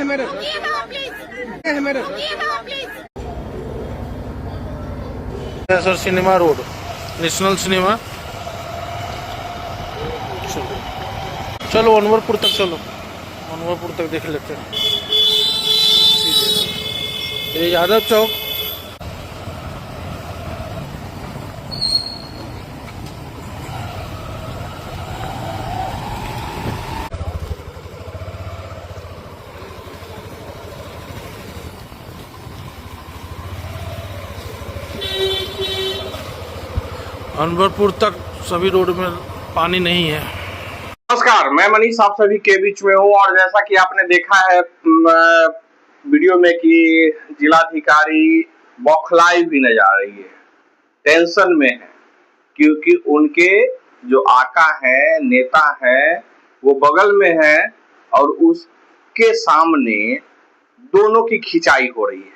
मेरे sir cinema road national cinema. चलो अनवरपुर तक, चलो अनवरपुर तक देख लेते हैं। ये यादव चौक, अनवरपुर तक सभी रोड में पानी नहीं है। नमस्कार, मैं मनीष आप सभी के बीच में हूँ। और जैसा कि आपने देखा है वीडियो में कि जिलाधिकारी बौखलाई भी नजर आ रही है, टेंशन में है, क्योंकि उनके जो आका है, नेता है, वो बगल में है और उसके सामने दोनों की खिंचाई हो रही है।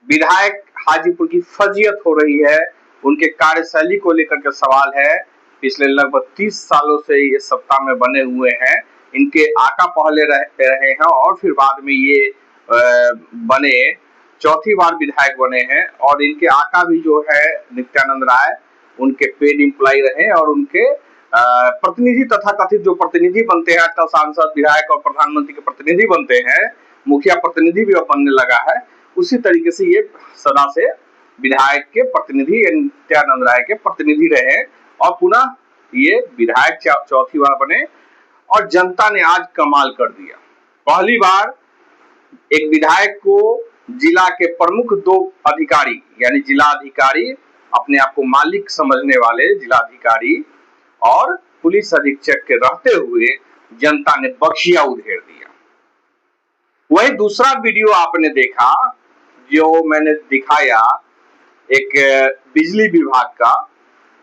विधायक हाजीपुर की फजीयत हो रही है, उनके कार्यशैली को लेकर के सवाल है। पिछले लगभग 30 सालों से ये सत्ता में बने हुए हैं। इनके आका पहले रहे हैं और फिर बाद में ये बने, चौथी बार विधायक बने हैं। और इनके आका भी जो है नित्यानंद राय, उनके पेड एम्प्लॉय रहे और उनके प्रतिनिधि तथा कथित जो प्रतिनिधि बनते हैं, आजकल सांसद, विधायक और प्रधानमंत्री के प्रतिनिधि बनते हैं, मुखिया प्रतिनिधि भी अब बनने लगा है। उसी तरीके से ये सदा से विधायक के प्रतिनिधि नित्यानंद राय के प्रतिनिधि रहे और पुनः ये विधायक चौथी बार बने। और जनता ने आज कमाल कर दिया। पहली बार एक विधायक को जिला के प्रमुख दो अधिकारी, यानी जिलाधिकारी, अपने आप को मालिक समझने वाले जिलाधिकारी और पुलिस अधीक्षक के रहते हुए जनता ने बख्शिया उधेड़ दिया। वही दूसरा वीडियो आपने देखा जो मैंने दिखाया एक बिजली विभाग का,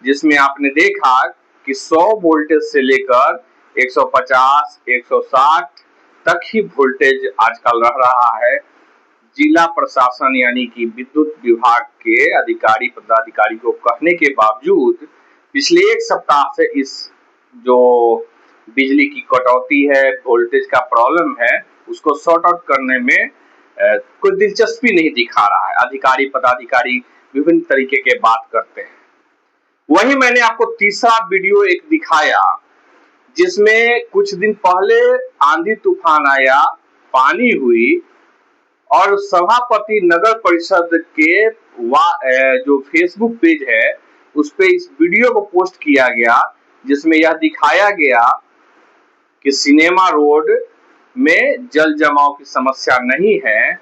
जिसमें आपने देखा कि 100 वोल्टेज से लेकर 150, 160 तक ही वोल्टेज आजकल रह रहा है। जिला प्रशासन यानी कि विद्युत विभाग के अधिकारी पदाधिकारी को कहने के बावजूद पिछले एक सप्ताह से इस जो बिजली की कटौती है, वोल्टेज का प्रॉब्लम है, उसको सॉर्ट आउट करने में कोई दिलचस्पी नहीं दिखा रहा है। अधिकारी पदाधिकारी विभिन्न तरीके के बात करते हैं। वही मैंने आपको तीसरा वीडियो एक दिखाया जिसमें कुछ दिन पहले आंधी तूफान आया, पानी हुई और सभापति नगर परिषद के जो फेसबुक पेज है उस पे इस वीडियो को पोस्ट किया गया, जिसमें यह दिखाया गया कि सिनेमा रोड में जल जमाव की समस्या नहीं है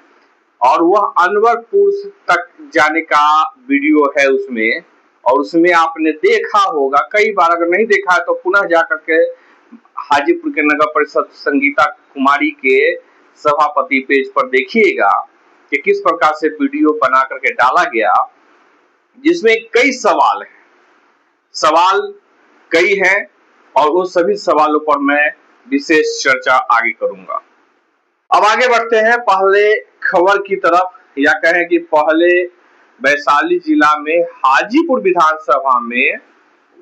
और वह अनवरपुर तक जाने का वीडियो है उसमें। और उसमें आपने देखा होगा कई बार, अगर नहीं देखा है तो पुनः जाकर के हाजीपुर के नगर परिषद संगीता कुमारी के सभापति पेज पर देखिएगा कि किस प्रकार से वीडियो बना करके डाला गया, जिसमें कई सवाल हैं। सवाल कई हैं और उन सभी सवालों पर मैं विशेष चर्चा आगे करूंगा। अब आगे बढ़ते हैं पहले खबर की तरफ, या कहें कि पहले वैशाली जिला में हाजीपुर विधानसभा में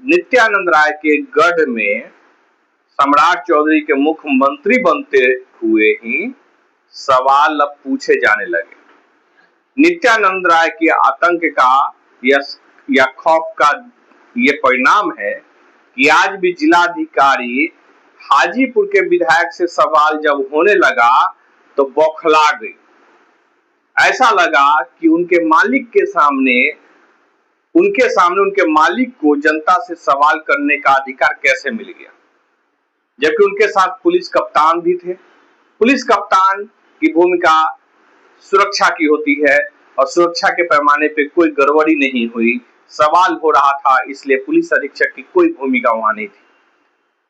नित्यानंद राय के गढ़ में सम्राट चौधरी के मुख्यमंत्री बनते हुए ही सवाल अब पूछे जाने लगे। नित्यानंद राय के आतंक का या खौफ का ये परिणाम है कि आज भी जिलाधिकारी हाजीपुर के विधायक से सवाल जब होने लगा तो बौखला गई। ऐसा लगा कि उनके मालिक के सामने उनके मालिक को जनता से सवाल करने का अधिकार कैसे मिल गया, जबकि उनके साथ पुलिस कप्तान भी थे। पुलिस कप्तान की भूमिका सुरक्षा की होती है और सुरक्षा के पैमाने पे कोई गड़बड़ी नहीं हुई। सवाल हो रहा था इसलिए पुलिस अधीक्षक की कोई भूमिका वहां नहीं थी।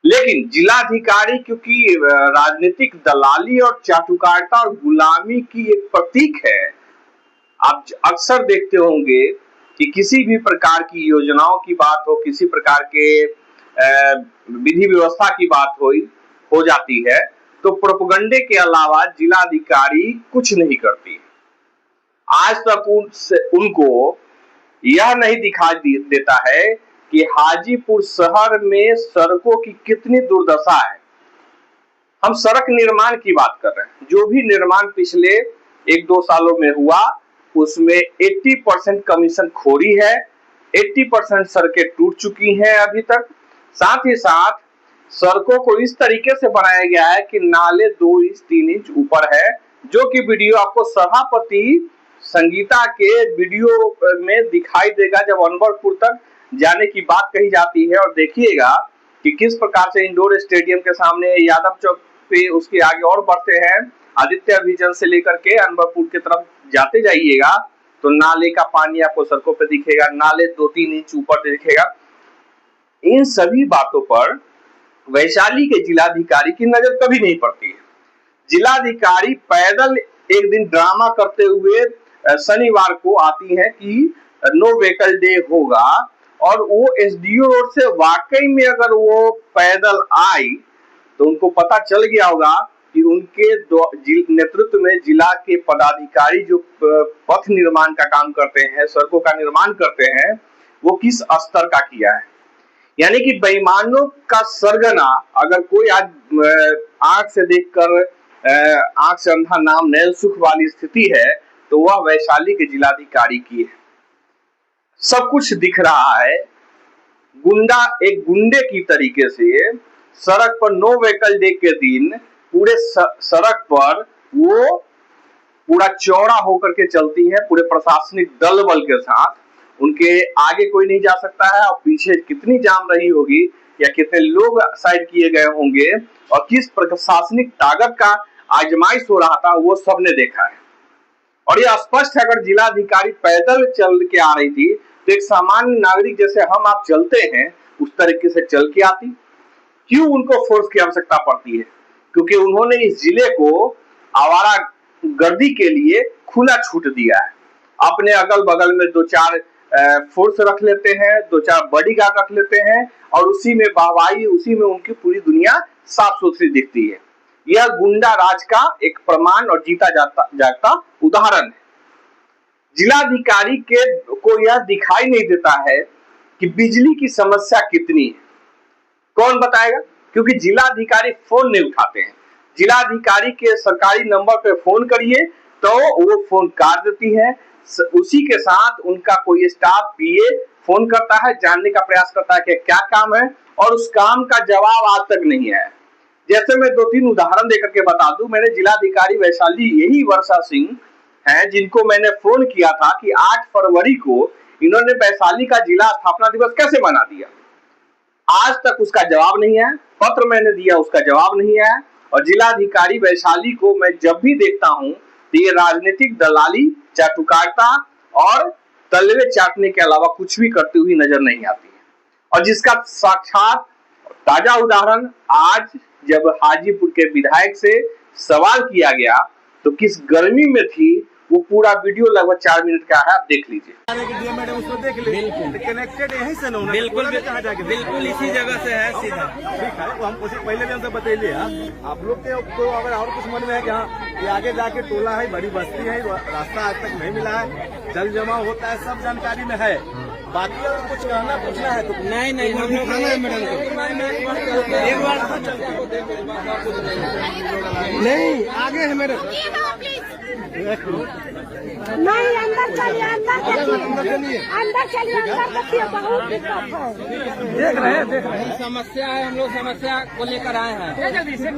लेकिन जिलाधिकारी क्योंकि राजनीतिक दलाली और चाटुकारिता और गुलामी की एक प्रतीक है, आप अक्सर देखते होंगे कि किसी भी प्रकार की योजनाओं की बात हो, किसी प्रकार के विधि व्यवस्था की बात हो जाती है तो प्रोपगंडे के अलावा जिलाधिकारी कुछ नहीं करती। आज तक उनको यह नहीं दिखाई देता है कि हाजीपुर शहर में सड़कों की कितनी दुर्दशा है। हम सड़क निर्माण की बात कर रहे हैं। जो भी निर्माण पिछले 1-2 सालों में हुआ उसमें 80% कमीशन खोरी है, 80% सड़कें टूट चुकी हैं अभी तक। साथ ही साथ सड़कों को इस तरीके से बनाया गया है कि नाले 2 इंच 3 इंच ऊपर है, जो कि वीडियो आपको सभापति संगीता के वीडियो में दिखाई देगा जब अनवरपुर तक जाने की बात कही जाती है। और देखिएगा कि किस प्रकार से इंडोर स्टेडियम के सामने यादव चौक पे उसके आगे और बढ़ते हैं, आदित्य विजन से लेकर के अनवरपुर की तरफ जाते जाइएगा तो नाले का पानी आपको सड़कों पे दिखेगा, नाले 2-3 इंच ऊपर दिखेगा। इन सभी बातों पर वैशाली के जिलाधिकारी की नजर कभी नहीं पड़ती है। जिलाधिकारी पैदल एक दिन ड्रामा करते हुए शनिवार को आती है कि नो व्हीकल डे होगा, और वो एसडीओ रोड से वाकई में अगर वो पैदल आई तो उनको पता चल गया होगा कि उनके नेतृत्व में जिला के पदाधिकारी जो पथ निर्माण का काम करते हैं, सड़कों का निर्माण करते हैं, वो किस स्तर का किया है। यानी कि बेईमानों का सरगना अगर कोई आज आंख से देखकर आंख से अंधा नाम नैन सुख वाली स्थिति है तो वह वैशाली के जिलाधिकारी की है। सब कुछ दिख रहा है। गुंडा एक गुंडे की तरीके से सड़क पर नो व्हीकल डे के दिन पूरे सड़क पर वो पूरा चौड़ा होकर के चलती है, पूरे प्रशासनिक दल बल के साथ। उनके आगे कोई नहीं जा सकता है और पीछे कितनी जाम रही होगी या कितने लोग साइड किए गए होंगे और किस प्रशासनिक ताकत का आजमाइश हो रहा था वो सबने देखा है। और यह स्पष्ट है अगर जिलाधिकारी पैदल चल के आ रही थी तो एक सामान्य नागरिक जैसे हम आप चलते हैं उस तरीके से चल के आती। क्यों उनको फोर्स की आवश्यकता पड़ती है? क्योंकि उन्होंने इस जिले को आवारा गर्दी के लिए खुला छूट दिया है। अपने अगल बगल में 2-4 फोर्स रख लेते हैं, 2-4 बॉडीगार्ड रख लेते हैं और उसी में वाहवाही, उसी में उनकी पूरी दुनिया साफ सुथरी दिखती है। यह गुंडा राज का एक प्रमाण और जीता जागता उदाहरण है। जिलाधिकारी को यह दिखाई नहीं देता है कि बिजली की समस्या कितनी है। कौन बताएगा? क्योंकि जिलाधिकारी फोन नहीं उठाते हैं। जिलाधिकारी के सरकारी नंबर पे फोन करिए तो वो फोन काट देती है। उसी के साथ उनका कोई स्टाफ पीए फोन करता है, जानने का प्रयास करता है कि क्या काम है, और उस काम का जवाब आज तक नहीं है। जैसे मैं 2-3 उदाहरण देकर के बता दूं, मैंने जिलाधिकारी वैशाली यही वर्षा सिंह हैं जिनको मैंने फोन किया था कि 8 फरवरी को इन्होंने वैशाली का जिला स्थापना दिवस कैसे मना दिया। आज तक उसका जवाब नहीं है। पत्र मैंने दिया, उसका जवाब नहीं है। और जिलाधिकारी वैशाली को मैं जब भी देखता हूं तो ये राजनीतिक दलाली, चाटुकारिता और तलवे चाटने के अलावा कुछ भी करती हुई नजर नहीं आती है। और जिसका साक्षात ताजा उदाहरण आज जब हाजीपुर के विधायक से सवाल किया गया तो किस गर्मी में थी, वो पूरा वीडियो लगभग 4 मिनट का है, आप देख लीजिए। कनेक्टेड यहीं से ना, बिल्कुल बिल्कुल इसी जगह से है सीधा। ठीक है, वो हम पहले भी हमसे बतैलिए। आप लोग के तो अगर और कुछ मन में है कि हाँ ये आगे जाके टोला है, बड़ी बस्ती है, रास्ता आज तक नहीं मिला है, जल जमाव होता है, सब जानकारी में है। बाकी अगर कुछ कहना पूछना है तो नहीं हम लोग एक बार नहीं आगे है मेरे नहीं, अंदर चलिए, अंदर चलिए, अंदर देखिए, बहुत दिक्कत है। देख रहे हैं समस्या है, हम लोग समस्या को लेकर आए हैं। जल्दी से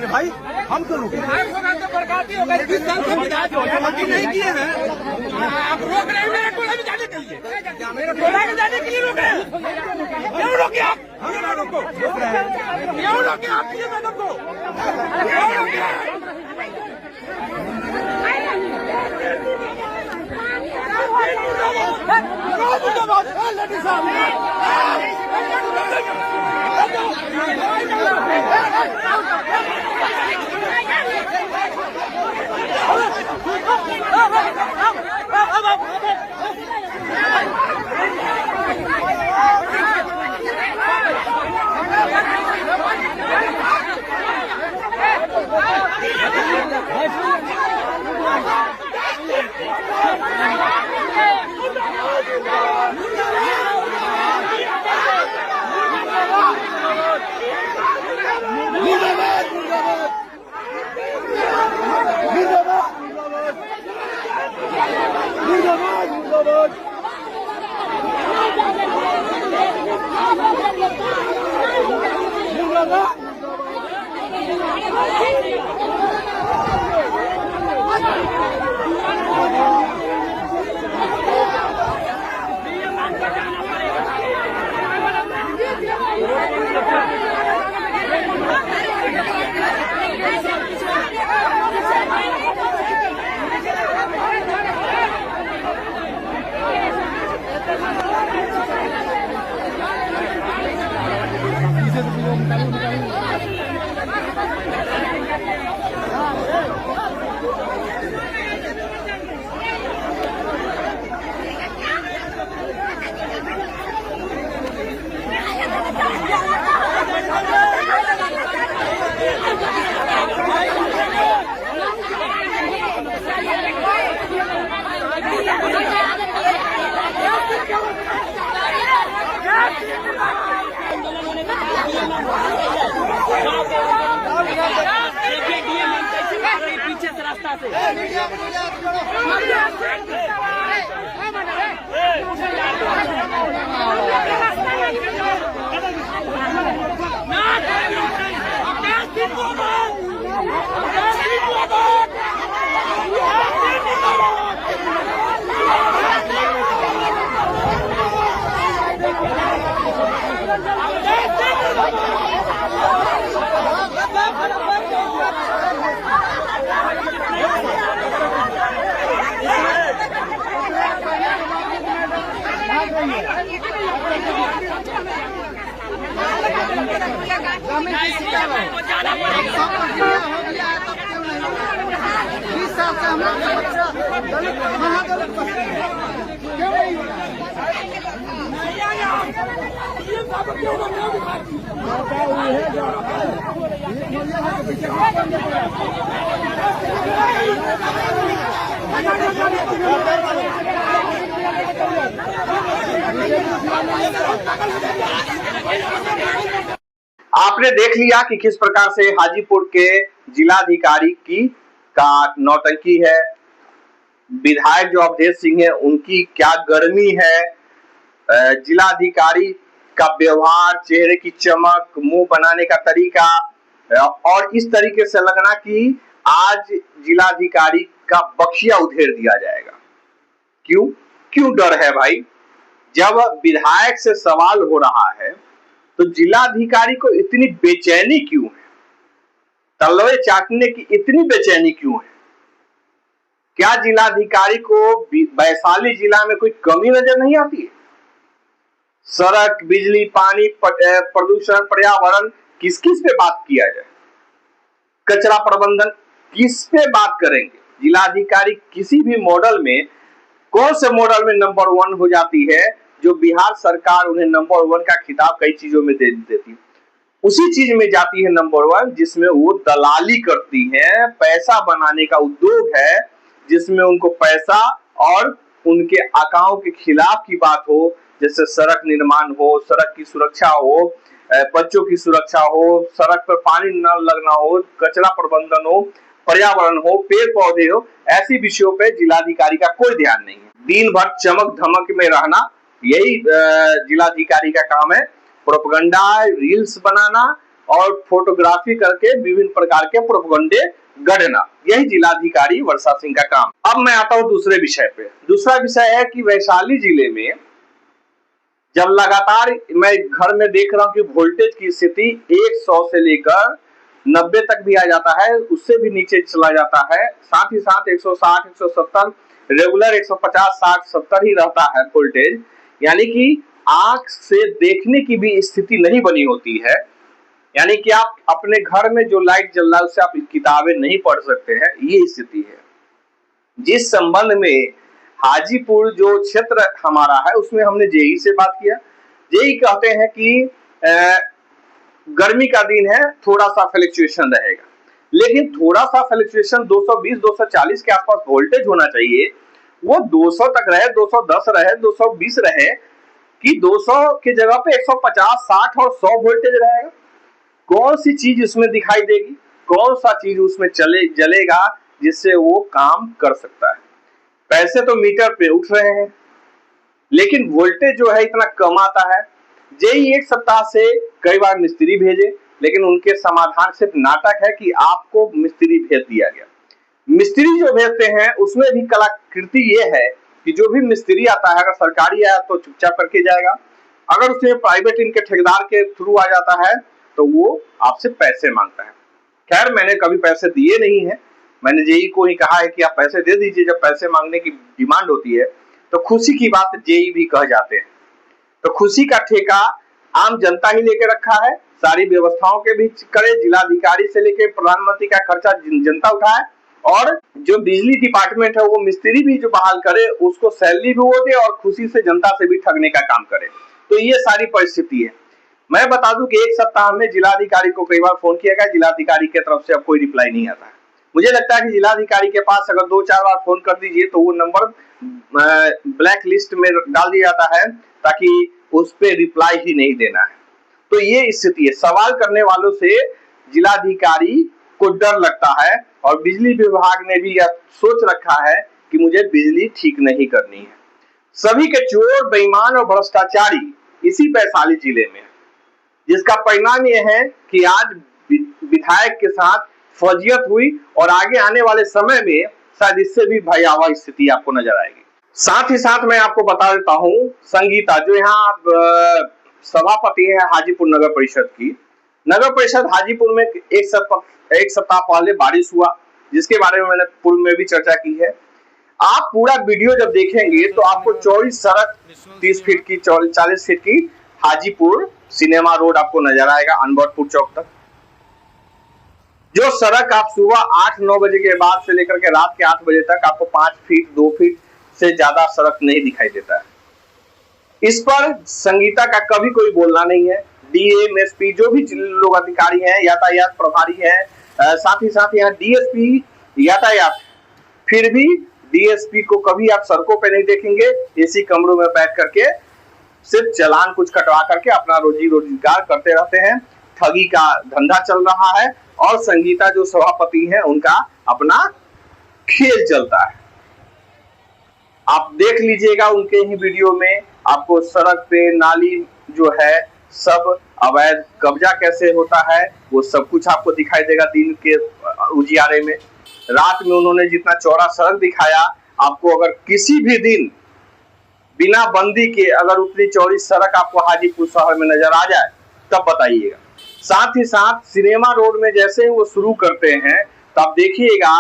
भाई हम तो रुके नहीं किए हैं। आप रोक रहे हैं मेरे टोला में जाने के लिए, मेरे टोला में जाने के लिए रोक रहे हैं। क्यों रोके आप? मैडम को क्यों रोके आप? ये मैडम को क्यों रोके? Hey! पीछे से रास्ता से आपने देख लिया कि किस प्रकार से हाजीपुर के जिलाधिकारी की का नौटंकी है, विधायक जो अवधेश सिंह है उनकी क्या गर्मी है, जिलाधिकारी का व्यवहार, चेहरे की चमक, मुंह बनाने का तरीका, और इस तरीके से लगना कि आज जिलाधिकारी का बख्शिया उधेड़ दिया जाएगा। क्यों डर है भाई? जब विधायक से सवाल हो रहा है तो जिलाधिकारी को इतनी बेचैनी क्यों है? तलवे चाटने की इतनी बेचैनी क्यों है? क्या जिलाधिकारी को वैशाली जिला में कोई कमी नजर नहीं आती है? सड़क, बिजली, पानी, प्रदूषण, पर्यावरण, किस किस पे बात किया जाए? कचरा प्रबंधन किस पे बात करेंगे? जिलाधिकारी किसी भी मॉडल में कौन से मॉडल में नंबर 1 हो जाती है जो बिहार सरकार उन्हें नंबर 1 का खिताब कई चीजों में दे देती है? उसी चीज में जाती है नंबर 1 जिसमें वो दलाली करती है, पैसा बनाने का उद्योग है, जिसमें उनको पैसा और उनके आकाओं के खिलाफ की बात हो, जैसे सड़क निर्माण हो, सड़क की सुरक्षा हो, बच्चों की सुरक्षा हो, सड़क पर पानी न लगना हो, कचरा प्रबंधन हो, पर्यावरण हो, पेड़ पौधे हो, ऐसी विषयों पे जिलाधिकारी का कोई ध्यान नहीं है। दिन भर चमक धमक में रहना यही जिलाधिकारी का काम है। प्रोपगंडा, रील्स बनाना और फोटोग्राफी करके विभिन्न प्रकार के प्रोपगंडे गढ़ना, यही जिलाधिकारी वर्षा सिंह का काम। अब मैं आता हूं दूसरे विषय पे। दूसरा विषय है कि वैशाली जिले में जब लगातार मैं घर में देख रहा हूं कि वोल्टेज की स्थिति 100 से लेकर 90 तक भी आ जाता है, उससे भी नीचे चला जाता है, साथ ही साथ 160, 170, रेगुलर 150, 60, 70 ही रहता है वोल्टेज, यानी कि आंख से देखने की भी स्थिति नहीं बनी होती है। यानी कि आप अपने घर में जो लाइट जल रहा है उससे आप किताबें नहीं पढ़ सकते हैं, ये स्थिति है। जिस संबंध में हाजीपुर जो क्षेत्र हमारा है उसमें हमने जेई से बात किया। जेई कहते हैं कि गर्मी का दिन है, थोड़ा सा फ्लक्चुएशन रहेगा, लेकिन थोड़ा सा फ्लक्चुएशन 220, 240 के आसपास वोल्टेज होना चाहिए। वो 200 तक रहे, 210 रहे, 220 रहे, कि 200 की जगह पे 150, 60 और 100 वोल्टेज रहेगा। कौन सी चीज उसमें दिखाई देगी? कौन सा चीज उसमें जलेगा जिससे वो काम कर सकता है? पैसे तो मीटर पे उठ रहे हैं, लेकिन वोल्टेज जो है इतना कम आता है। जेई एक सप्ताह से कई बार मिस्त्री भेजे, लेकिन उनके समाधान सिर्फ नाटक है कि आपको मिस्त्री भेज दिया गया। मिस्त्री जो भेजते हैं उसमें भी कलाकृति ये है कि जो भी मिस्त्री आता है, अगर सरकारी आया तो चुपचाप करके जाएगा, अगर उसमें प्राइवेट इनके ठेकेदार के थ्रू आ जाता है तो वो आपसे पैसे मांगता है। खैर मैंने कभी पैसे दिए नहीं है, मैंने जेई को ही कहा है कि आप पैसे दे दीजिए। जब पैसे मांगने की डिमांड होती है तो खुशी की बात जेई भी कह जाते हैं। तो खुशी का ठेका आम जनता ही लेके रखा है, सारी व्यवस्थाओं के बीच करे, जिलाधिकारी से लेके प्रधानमंत्री का खर्चा जनता उठाए, और जो बिजली डिपार्टमेंट है वो मिस्त्री भी जो बहाल करे उसको सैलरी भी वो दे और खुशी से जनता से भी ठगने का काम करे। तो ये सारी परिस्थिति है। मैं बता दूं कि एक सप्ताह में जिलाधिकारी को कई बार फोन किया गया, जिलाधिकारी की तरफ से अब कोई रिप्लाई नहीं आता है। मुझे लगता है कि जिलाधिकारी के पास अगर 2-4 बार फोन कर दीजिए तो वो नंबर ब्लैक लिस्ट में डाल दिया जाता है ताकि उस पे रिप्लाई ही नहीं देना है। तो ये स्थिति है। सवाल करने वालों से जिलाधिकारी को डर लगता है और बिजली विभाग ने भी यह सोच रखा है कि मुझे बिजली ठीक नहीं करनी है। सभी के चोर, बेईमान और भ्रष्टाचारी इसी वैशाली जिले में है, जिसका परिणाम यह है कि आज विधायक के साथ फौजियत हुई और आगे आने वाले समय में शायद इससे भी भयावह स्थिति आपको नजर आएगी। साथ ही साथ मैं आपको बता देता हूं, संगीता जो यहाँ सभापति है हाजीपुर नगर परिषद की, नगर परिषद हाजीपुर में एक सप्ताह पहले बारिश हुआ, जिसके बारे में मैंने पूर्व में भी चर्चा की है। आप पूरा वीडियो जब देखेंगे तो आपको चौड़ी सड़क 30 फीट की 40 फीट की हाजीपुर सिनेमा रोड आपको नजर आएगा अनवरपुर चौक तक। जो सड़क आप सुबह 8-9 बजे के बाद से लेकर के रात के 8 बजे तक आपको 5 फीट 2 फीट से ज्यादा सड़क नहीं दिखाई देता है। इस पर संगीता का कभी कोई बोलना नहीं है। डीएम, एसपी जो भी लोग अधिकारी हैं, यातायात प्रभारी हैं, साथ ही साथ यहाँ डीएसपी यातायात, फिर भी डीएसपी को कभी आप सड़कों पे नहीं देखेंगे। एसी कमरों में बैठ करके सिर्फ चालान कुछ कटवा करके अपना रोजी रोजगार करते रहते हैं। ठगी का धंधा चल रहा है और संगीता जो सभापति हैं उनका अपना खेल चलता है। आप देख लीजिएगा उनके ही वीडियो में, आपको सड़क पे नाली जो है सब अवैध कब्जा कैसे होता है वो सब कुछ आपको दिखाई देगा दिन के उजियारे में। रात में उन्होंने जितना चौड़ा सड़क दिखाया, आपको अगर किसी भी दिन बिना बंदी के अगर उतनी चौड़ी सड़क आपको हाजीपुर शहर में नजर आ जाए तब बताइएगा। साथ ही साथ सिनेमा रोड में जैसे वो शुरू करते हैं तो आप देखिएगा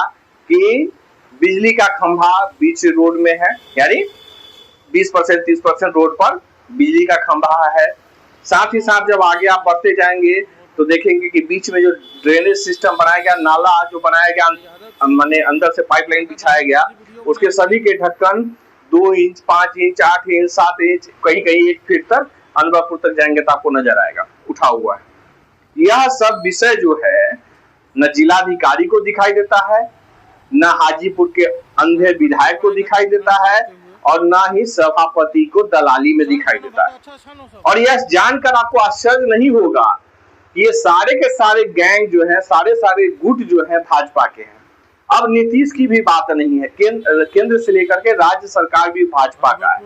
कि बिजली का खंभा बीच रोड में है, यानी 20% 30% रोड पर बिजली का खंभा है। साथ ही साथ जब आगे आप बढ़ते जाएंगे तो देखेंगे कि बीच में जो ड्रेनेज सिस्टम बनाया गया, नाला जो बनाया गया, माने अंदर से पाइपलाइन बिछाया गया, उसके सभी के ढक्कन 2 इंच 5 इंच 8 इंच 7 इंच कहीं कहीं 1 फीट तक अनवरपुर तक जाएंगे तो आपको नजर आएगा उठा हुआ है। यह सब विषय जो है न जिलाधिकारी को दिखाई देता है, न हाजीपुर के अंधे विधायक को दिखाई देता है और न ही सभापति को दलाली में दिखाई देता है। और यह जानकर आपको आश्चर्य नहीं होगा कि ये सारे के सारे गैंग जो है, सारे गुट जो है भाजपा के हैं। अब नीतीश की भी बात नहीं है, केंद्र से लेकर के राज्य सरकार भी भाजपा का है,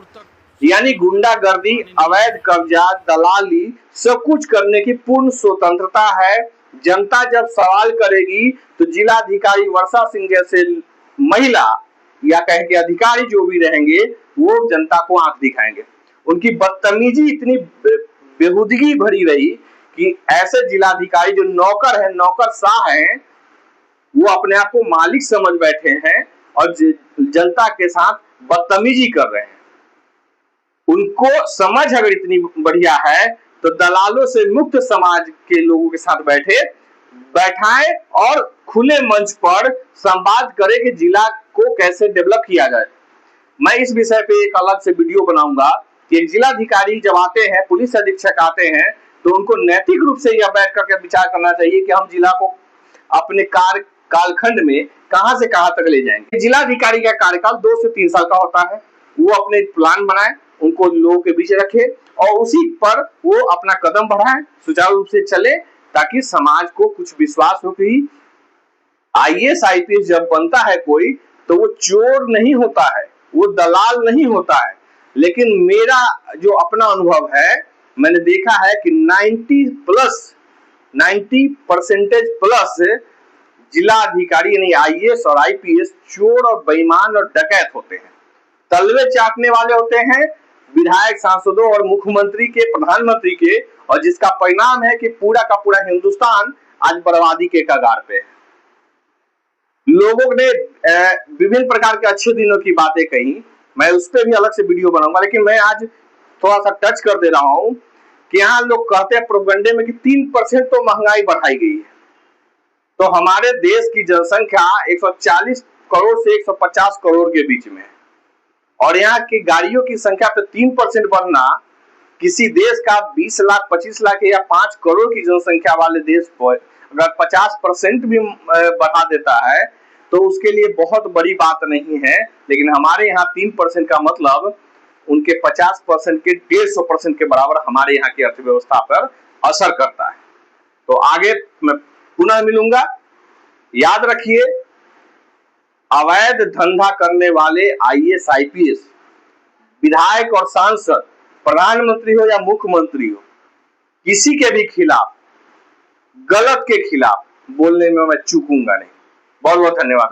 यानी गुंडागर्दी, अवैध कब्जा, दलाली सब कुछ करने की पूर्ण स्वतंत्रता है। जनता जब सवाल करेगी तो जिलाधिकारी वर्षा सिंह जैसे महिला या कह के अधिकारी जो भी रहेंगे वो जनता को आंख दिखाएंगे। उनकी बदतमीजी इतनी बेहुदगी भरी रही कि ऐसे जिलाधिकारी जो नौकर है, नौकरशाह हैं, वो अपने आप को मालिक समझ बैठे हैं और जनता के साथ बदतमीजी कर रहे हैं। उनको समझ अगर इतनी बढ़िया है तो दलालों से मुक्त समाज के लोगों के साथ बैठाएं और खुले मंच पर संवाद करें कि जिला को कैसे डेवलप किया जाए। मैं इस विषय पे एक अलग से वीडियो बनाऊंगा कि एक जिलाधिकारी जब आते हैं, पुलिस अधीक्षक आते हैं, तो उनको नैतिक रूप से यह बैठ करके विचार करना चाहिए कि हम जिला को अपने कालखंड में कहां से कहां तक ले जाएंगे। जिलाधिकारी का कार्यकाल 2 से 3 साल का होता है। वो अपने प्लान बनाए, उनको लोगों के बीच रखे और उसी पर वो अपना कदम बढ़ाए, सुचारू रूप से चले, ताकि समाज को कुछ विश्वास हो कि आईएएस आईपीएस जब बनता है कोई तो वो चोर नहीं होता है, वो दलाल नहीं होता है। लेकिन मेरा जो अपना अनुभव है, मैंने देखा है कि 90% प्लस जिला अधिकारी यानी आईएएस और आईपीएस चोर और बेईमान और डकैत होते हैं, तलवे चाटने वाले होते हैं विधायक, सांसदों और मुख्यमंत्री के, प्रधानमंत्री के, और जिसका परिणाम है कि पूरा का पूरा हिंदुस्तान आज बर्बादी के कगार पे है। लोगों ने विभिन्न प्रकार के अच्छे दिनों की बातें कही, मैं उस पर भी अलग से वीडियो बनाऊंगा, लेकिन मैं आज थोड़ा सा टच कर दे रहा हूं कि यहाँ लोग कहते हैं प्रोपेगेंडे में कि 3% तो महंगाई बढ़ाई गई है। तो हमारे देश की जनसंख्या 140 करोड़ से 150 करोड़ के बीच में है, और यहाँ की गाड़ियों की संख्या पे 3% बढ़ना किसी देश का 20 लाख 25 लाख या 5 करोड़ की जनसंख्या वाले देश पर अगर 50% भी बढ़ा देता है तो उसके लिए बहुत बड़ी बात नहीं है। लेकिन हमारे यहाँ 3% का मतलब उनके 50% के 150% के बराबर हमारे यहाँ की अर्थव्यवस्था पर असर करता है। तो आगे मैं पुनः मिलूंगा। याद रखिए, अवैध धंधा करने वाले आईएएस आईपीएस, विधायक और सांसद, प्रधानमंत्री हो या मुख्यमंत्री हो, किसी के भी खिलाफ, गलत के खिलाफ बोलने में मैं चूकूंगा नहीं। बहुत बहुत धन्यवाद।